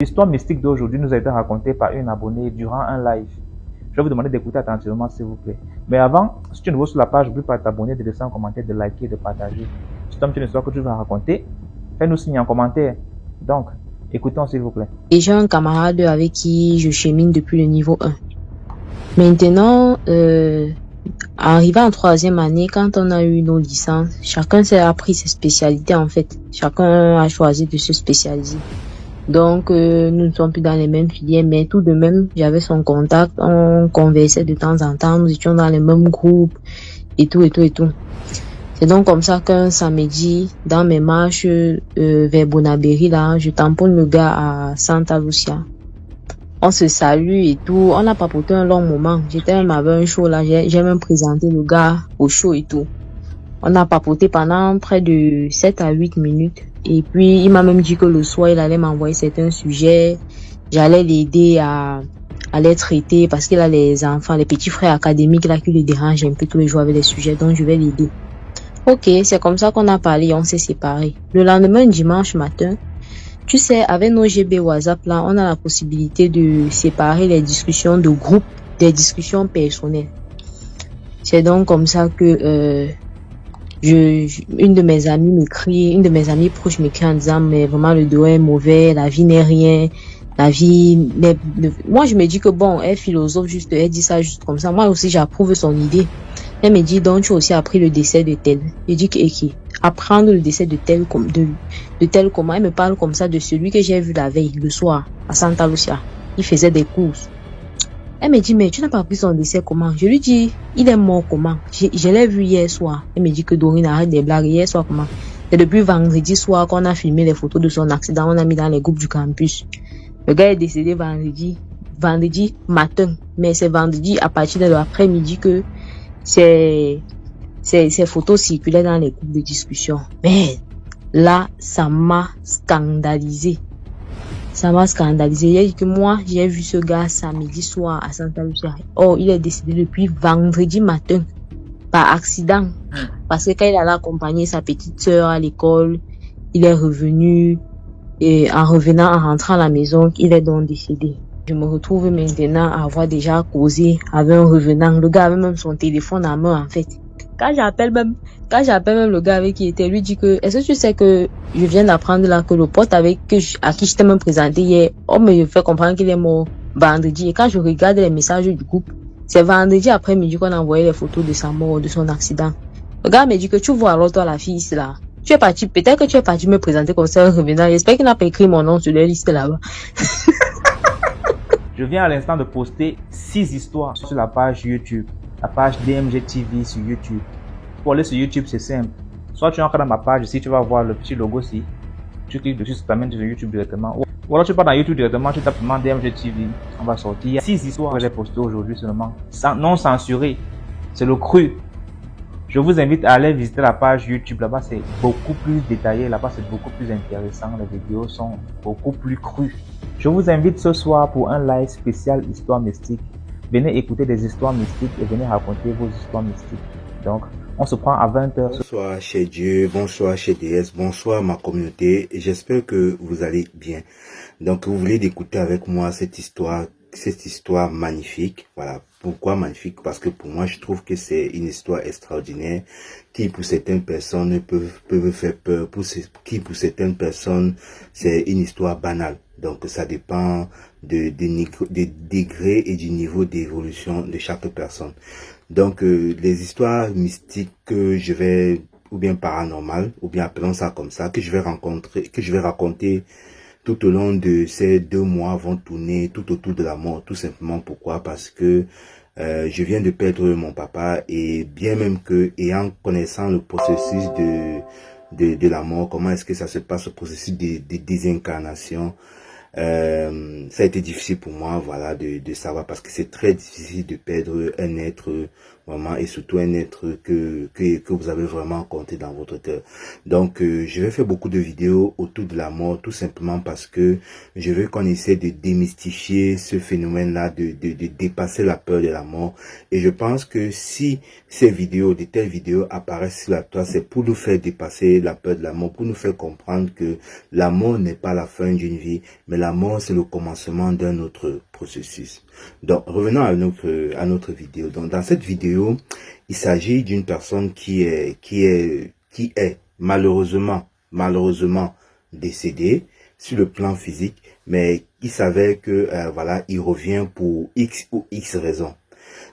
L'histoire mystique d'aujourd'hui nous a été racontée par une abonnée durant un live. Je vais vous demander d'écouter attentivement, s'il vous plaît. Mais avant, si tu es nouveau sur la page, n'oublie pas de t'abonner, de laisser un commentaire, de liker, de partager. Si tu as une histoire que tu veux raconter, fais-nous signe en commentaire. Donc, écoutons, s'il vous plaît. Et j'ai un camarade avec qui je chemine depuis le niveau 1. Maintenant, arrivé en 3e année, quand on a eu nos licences, chacun s'est appris ses spécialités en fait. Chacun a choisi de se spécialiser. Donc, nous ne sommes plus dans les mêmes filières, mais tout de même, j'avais son contact, on conversait de temps en temps, nous étions dans les mêmes groupes, et tout. C'est donc comme ça qu'un samedi, dans mes marches vers Bonabéry, là, je tamponne le gars à Santa Lucia. On se salue et tout, on a papoté un long moment. J'étais même avec un show là, j'ai même présenté le gars au show et tout. On a papoté pendant près de 7 à 8 minutes. Et puis, il m'a même dit que le soir, il allait m'envoyer certains sujets. J'allais l'aider à les traiter parce qu'il a les enfants, les petits frères académiques là qui le dérangent un peu tous les jours avec les sujets. Donc, je vais l'aider. Ok, c'est comme ça qu'on a parlé et on s'est séparés. Le lendemain, dimanche matin, tu sais, avec nos GB WhatsApp là, on a la possibilité de séparer les discussions de groupe des discussions personnelles. C'est donc comme ça que une de mes amies proches m'écrit en disant mais vraiment le dos est mauvais, la vie n'est rien, moi je me dis que bon, elle est philosophe juste, elle dit ça juste comme ça. Moi aussi j'approuve son idée. Elle me dit donc tu as aussi appris le décès de tel. Je dis que apprendre le décès de tel comment, elle me parle comme ça de celui que j'ai vu la veille le soir à Santa Lucia. Il faisait des courses. Elle me dit, mais tu n'as pas appris son décès comment? Je lui dis, il est mort comment? Je l'ai vu hier soir. Elle me dit que Dorine arrête des blagues. Hier soir comment? C'est depuis vendredi soir qu'on a filmé les photos de son accident. On a mis dans les groupes du campus. Le gars est décédé vendredi matin. Mais c'est vendredi à partir de l'après-midi que ces photos circulaient dans les groupes de discussion. Mais là, ça m'a scandalisé. Il dit que moi, j'ai vu ce gars samedi soir à Santa Lucia. Oh, il est décédé depuis vendredi matin. Par accident. Parce que quand il allait accompagner sa petite sœur à l'école, il est revenu. Et en rentrant à la maison, il est donc décédé. Je me retrouve maintenant à avoir déjà causé avec un revenant. Le gars avait même son téléphone en main, en fait. Quand j'appelle même le gars avec qui il était, lui dit que, est-ce que tu sais que je viens d'apprendre là que le pote à qui je t'ai même présenté hier, on me fait comprendre qu'il est mort vendredi. Et quand je regarde les messages du groupe, c'est vendredi après-midi qu'on a envoyé les photos de sa mort, de son accident. Le gars me dit que tu vois alors toi la fille ici là. Peut-être que tu es parti me présenter comme ça un revenant. J'espère qu'il n'a pas écrit mon nom sur la liste là-bas. Je viens à l'instant de poster 6 histoires sur la page YouTube, la page DMG TV sur YouTube. Pour aller sur YouTube, c'est simple. Soit tu entres dans ma page ici, tu vas voir le petit logo ici. Tu cliques dessus, ça t'amène sur YouTube directement. Ou alors tu pars dans YouTube directement, tu tapes seulement DMG TV. On va sortir. Il y a 6 histoires que j'ai postées aujourd'hui seulement. Non censurées. C'est le cru. Je vous invite à aller visiter la page YouTube. Là-bas, c'est beaucoup plus détaillé. Là-bas, c'est beaucoup plus intéressant. Les vidéos sont beaucoup plus crues. Je vous invite ce soir pour un live spécial Histoire mystique. Venez écouter des histoires mystiques et venez raconter vos histoires mystiques. Donc, on se prend à 20h. Bonsoir chez Dieu, bonsoir chez DS, bonsoir ma communauté. J'espère que vous allez bien. Donc, vous voulez écouter avec moi cette histoire magnifique. Voilà. Pourquoi magnifique? Parce que pour moi, je trouve que c'est une histoire extraordinaire qui, pour certaines personnes, peuvent faire peur. Pour certaines personnes, c'est une histoire banale. Donc, ça dépend des degrés et du niveau d'évolution de chaque personne. Donc, les histoires mystiques que je vais, ou bien paranormales, ou bien appelons ça comme ça, que je vais raconter tout au long de ces 2 mois vont tourner tout autour de la mort. Tout simplement pourquoi? Parce que je viens de perdre mon papa et bien même que, ayant connaissant le processus de la mort, comment est-ce que ça se passe, le processus de désincarnation, ça a été difficile pour moi, voilà, de savoir, parce que c'est très difficile de perdre un être vraiment, et surtout un être que vous avez vraiment compté dans votre cœur. Donc je vais faire beaucoup de vidéos autour de la mort, tout simplement parce que je veux qu'on essaie de démystifier ce phénomène là, de dépasser la peur de la mort. Et je pense que si de telles vidéos apparaissent sur la toile, c'est pour nous faire dépasser la peur de la mort, pour nous faire comprendre que la mort n'est pas la fin d'une vie, mais la mort, c'est le commencement d'un autre processus. Donc, revenons à notre vidéo. Donc, dans cette vidéo, il s'agit d'une personne qui est malheureusement décédée sur le plan physique, mais il savait que, voilà, il revient pour X ou X raisons.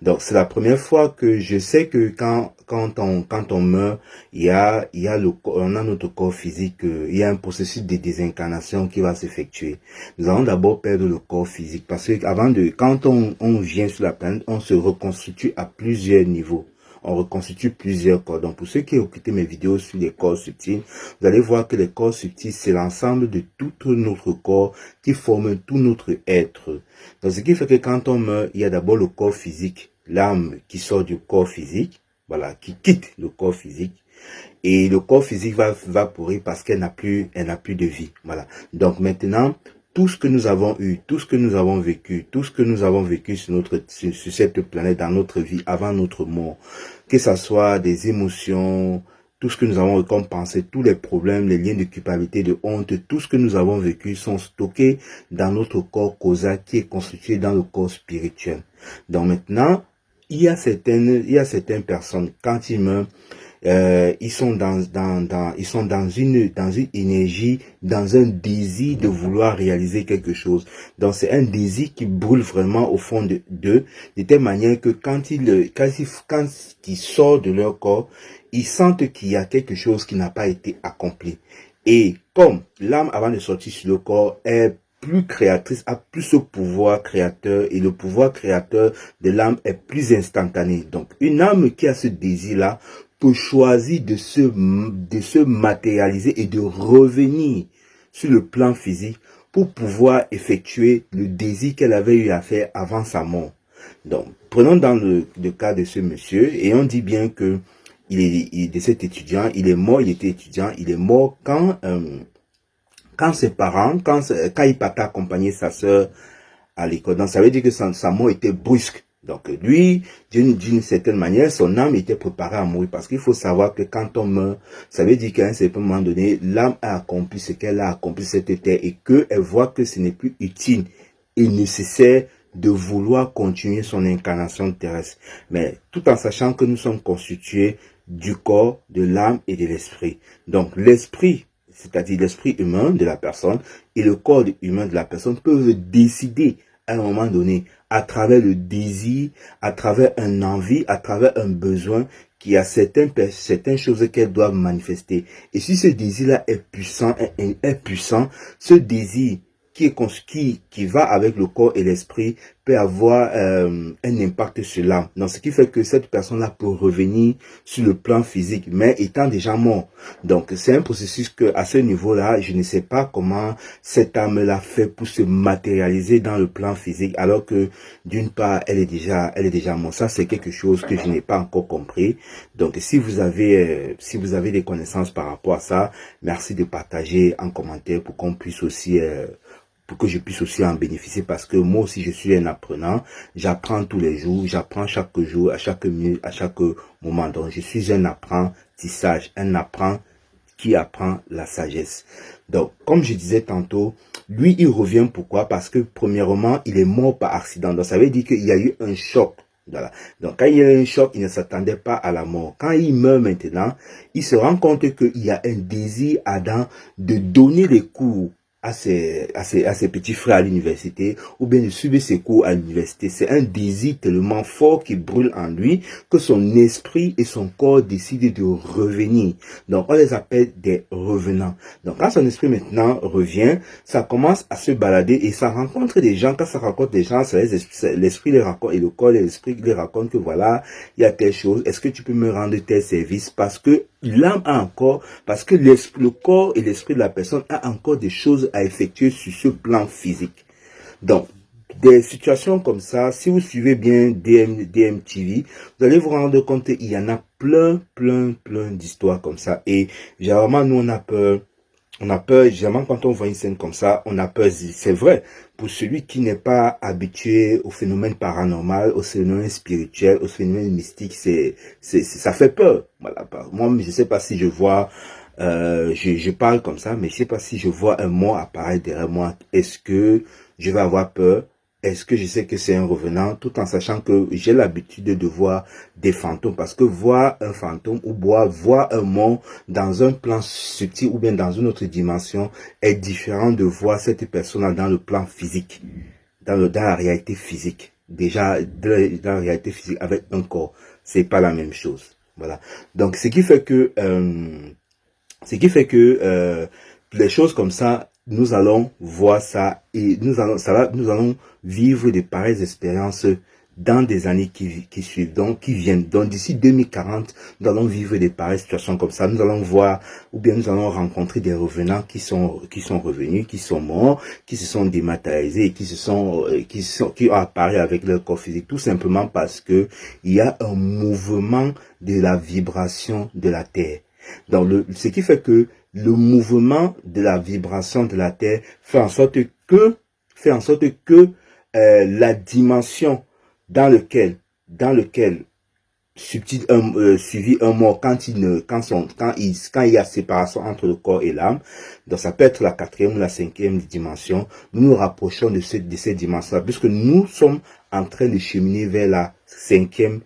Donc, c'est la première fois que je sais que quand on meurt, on a notre corps physique, il y a un processus de désincarnation qui va s'effectuer. Nous allons d'abord perdre le corps physique parce que quand on vient sur la planète, on se reconstitue à plusieurs niveaux. On reconstitue plusieurs corps. Donc, pour ceux qui ont écouté mes vidéos sur les corps subtils, vous allez voir que les corps subtils, c'est l'ensemble de tout notre corps qui forme tout notre être. Donc, ce qui fait que quand on meurt, il y a d'abord le corps physique, l'âme qui sort du corps physique, voilà, qui quitte le corps physique. Et le corps physique va pourrir parce qu'elle n'a plus de vie. Voilà. Donc, maintenant, tout ce que nous avons eu, tout ce que nous avons vécu, sur cette planète, dans notre vie, avant notre mort, que ce soit des émotions, tout ce que nous avons comme pensée, tous les problèmes, les liens de culpabilité, de honte, tout ce que nous avons vécu sont stockés dans notre corps causal qui est constitué dans le corps spirituel. Donc maintenant, il y a certaines personnes, quand ils meurent, ils sont dans une énergie, dans un désir de vouloir réaliser quelque chose. Donc c'est un désir qui brûle vraiment au fond d'eux, de telle manière que quand ils sortent de leur corps, ils sentent qu'il y a quelque chose qui n'a pas été accompli. Et comme l'âme avant de sortir sur le corps est plus créatrice, a plus ce pouvoir créateur, et le pouvoir créateur de l'âme est plus instantané. Donc une âme qui a ce désir-là peut choisir de se matérialiser et de revenir sur le plan physique pour pouvoir effectuer le désir qu'elle avait eu à faire avant sa mort. Donc, prenons dans le cas de ce monsieur, et on dit bien que de cet étudiant, il est mort, il était étudiant, il est mort quand ses parents, quand il partait accompagner sa sœur à l'école. Donc, ça veut dire que sa mort était brusque. Donc lui, d'une certaine manière, son âme était préparée à mourir. Parce qu'il faut savoir que quand on meurt, ça veut dire qu'à un certain moment donné, l'âme a accompli ce qu'elle a accompli cette terre et qu'elle voit que ce n'est plus utile et nécessaire de vouloir continuer son incarnation terrestre. Mais tout en sachant que nous sommes constitués du corps, de l'âme et de l'esprit. Donc l'esprit, c'est-à-dire l'esprit humain de la personne et le corps humain de la personne peuvent décider à un moment donné, à travers le désir, à travers un envie, à travers un besoin, qu'il y a certaines choses qu'elles doivent manifester. Et si ce désir-là est puissant, ce désir qui va avec le corps et l'esprit peut avoir un impact sur l'âme. Donc, ce qui fait que cette personne-là peut revenir sur le plan physique, mais étant déjà mort. Donc, c'est un processus que, à ce niveau-là, je ne sais pas comment cette âme-là fait pour se matérialiser dans le plan physique, alors que, d'une part, elle est déjà morte. Ça, c'est quelque chose que je n'ai pas encore compris. Donc, si vous avez des connaissances par rapport à ça, merci de partager en commentaire pour qu'on puisse aussi pour que je puisse aussi en bénéficier, parce que moi aussi je suis un apprenant, j'apprends tous les jours, j'apprends chaque jour, à chaque minute, à chaque moment. Donc je suis un apprentissage, un apprenti qui apprend la sagesse. Donc comme je disais tantôt, lui il revient pourquoi? Parce que premièrement il est mort par accident. Donc ça veut dire qu'il y a eu un choc. Voilà. Donc quand il y a eu un choc, il ne s'attendait pas à la mort. Quand il meurt maintenant, il se rend compte qu'il y a un désir ardent de donner les cours à ses petits frères à l'université, ou bien de suivre ses cours à l'université. C'est un désir tellement fort qui brûle en lui que son esprit et son corps décident de revenir. Donc on les appelle des revenants. Donc quand son esprit maintenant revient, ça commence à se balader et ça rencontre des gens. Quand ça rencontre des gens, l'esprit les raconte et le corps et l'esprit les racontent que voilà, il y a telle chose, est-ce que tu peux me rendre tel service? Parce que l'âme a encore, parce que le corps et l'esprit de la personne a encore des choses à effectuer sur ce plan physique. Donc, des situations comme ça, si vous suivez bien DMTV, vous allez vous rendre compte qu'il y en a plein d'histoires comme ça. Et généralement, nous, on a peur, généralement, quand on voit une scène comme ça, on a peur. C'est vrai, pour celui qui n'est pas habitué au phénomène paranormal, au phénomène spirituel, au phénomène mystique, ça fait peur. Voilà. Moi, je ne sais pas si je vois je parle comme ça, mais je sais pas si je vois un mort apparaître derrière moi, est-ce que je vais avoir peur? Est-ce que je sais que c'est un revenant, tout en sachant que j'ai l'habitude de voir des fantômes, parce que voir un fantôme ou voir un mort dans un plan subtil ou bien dans une autre dimension est différent de voir cette personne dans le plan physique, dans la réalité physique. Déjà, dans la réalité physique avec un corps, c'est pas la même chose. Voilà. Donc, ce qui fait que les choses comme ça, nous allons voir ça et nous allons vivre de pareilles expériences dans des années qui suivent, donc qui viennent. Donc d'ici 2040, nous allons vivre de pareilles situations comme ça. Nous allons voir, ou bien nous allons rencontrer des revenants qui sont revenus, qui sont morts, qui se sont dématérialisés, qui ont apparu avec leur corps physique, tout simplement parce que il y a un mouvement de la vibration de la Terre. Donc ce qui fait que le mouvement de la vibration de la Terre fait en sorte que la dimension dans lequel suivi un mort quand il y a séparation entre le corps et l'âme, donc ça peut être la 4e ou la 5e dimension, nous nous rapprochons de cette dimension-là, puisque nous sommes en train de cheminer vers la 5e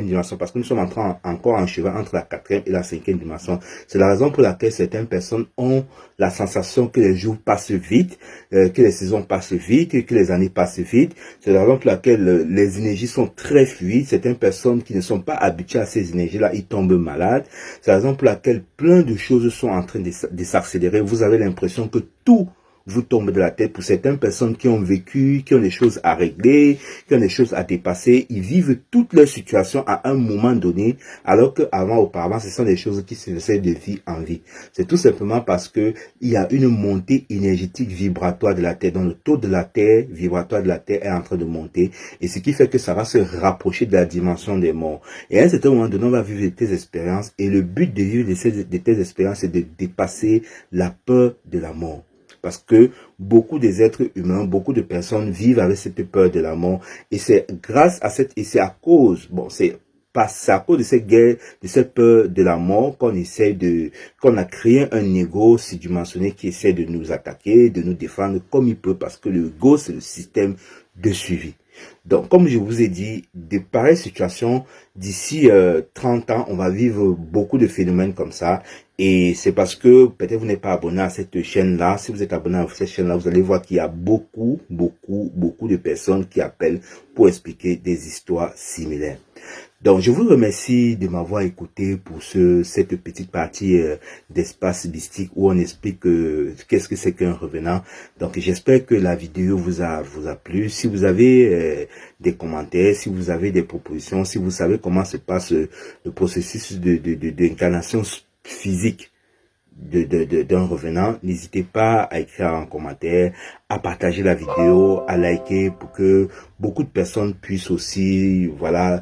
dimension, parce que nous sommes encore en chemin entre la 4e et la 5e dimension. C'est la raison pour laquelle certaines personnes ont la sensation que les jours passent vite, que les saisons passent vite, que les années passent vite. C'est la raison pour laquelle les énergies sont très fluides. Certaines personnes qui ne sont pas habituées à ces énergies-là, ils tombent malades. C'est la raison pour laquelle plein de choses sont en train de s'accélérer. Vous avez l'impression que tout vous tombe de la tête. Pour certaines personnes qui ont vécu, qui ont des choses à régler, qui ont des choses à dépasser, ils vivent toute leur situation à un moment donné, alors auparavant, ce sont des choses qui se faisaient de vie en vie. C'est tout simplement parce que il y a une montée énergétique vibratoire de la Terre, donc le taux de la Terre, vibratoire de la Terre est en train de monter, et ce qui fait que ça va se rapprocher de la dimension des morts. Et à un certain moment donné, on va vivre tes expériences, et le but de vivre de tes expériences, c'est de dépasser la peur de la mort. Parce que beaucoup des êtres humains, beaucoup de personnes vivent avec cette peur de la mort. Et c'est grâce à c'est à cause de cette guerre, de cette peur de la mort qu'on a créé un ego surdimensionné qui essaie de nous attaquer, de nous défendre comme il peut, parce que le ego, c'est le système de suivi. Donc, comme je vous ai dit, de pareilles situations, d'ici 30 ans, on va vivre beaucoup de phénomènes comme ça. Et c'est parce que peut-être vous n'êtes pas abonné à cette chaîne-là. Si vous êtes abonné à cette chaîne-là, vous allez voir qu'il y a beaucoup de personnes qui appellent pour expliquer des histoires similaires. Donc, je vous remercie de m'avoir écouté pour cette petite partie d'espace mystique où on explique qu'est-ce que c'est qu'un revenant. Donc, j'espère que la vidéo vous a plu. Si vous avez des commentaires, si vous avez des propositions, si vous savez comment se passe le processus d'incarnation physique d'un revenant, n'hésitez pas à écrire en commentaire, à partager la vidéo, à liker pour que beaucoup de personnes puissent aussi, voilà,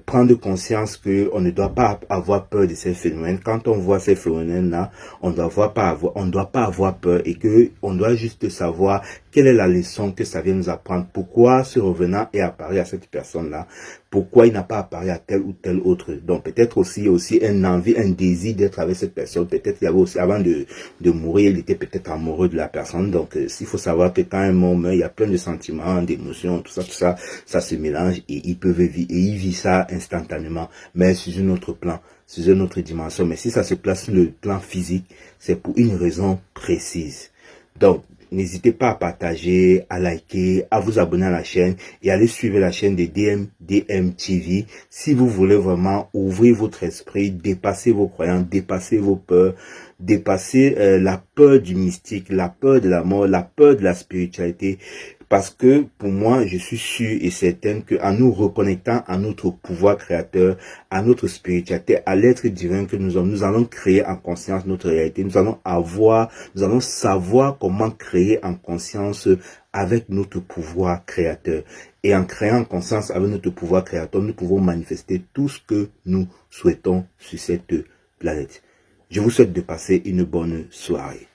prendre conscience que on ne doit pas avoir peur de ces phénomènes. Quand on voit ces phénomènes-là, on ne doit pas avoir peur et que on doit juste savoir quelle est la leçon que ça vient nous apprendre. Pourquoi ce revenant est apparu à cette personne-là? Pourquoi il n'a pas apparu à tel ou tel autre? Donc peut-être aussi un envie, un désir d'être avec cette personne. Peut-être il y avait aussi, avant de mourir, il était peut-être amoureux de la personne. Donc il faut savoir que quand un mort meurt, il y a plein de sentiments, d'émotions, tout ça, ça se mélange et il vit ça instantanément, mais sur un autre plan, sur une autre dimension. Mais si ça se place sur le plan physique, c'est pour une raison précise. Donc, n'hésitez pas à partager, à liker, à vous abonner à la chaîne et allez suivre la chaîne de DM TV si vous voulez vraiment ouvrir votre esprit, dépasser vos croyances, dépasser vos peurs, dépasser la peur du mystique, la peur de la mort, la peur de la spiritualité. Parce que pour moi, je suis sûr et certain qu'en nous reconnectant à notre pouvoir créateur, à notre spiritualité, à l'être divin que nous allons créer en conscience notre réalité. Nous allons savoir comment créer en conscience avec notre pouvoir créateur. Et en créant en conscience avec notre pouvoir créateur, nous pouvons manifester tout ce que nous souhaitons sur cette planète. Je vous souhaite de passer une bonne soirée.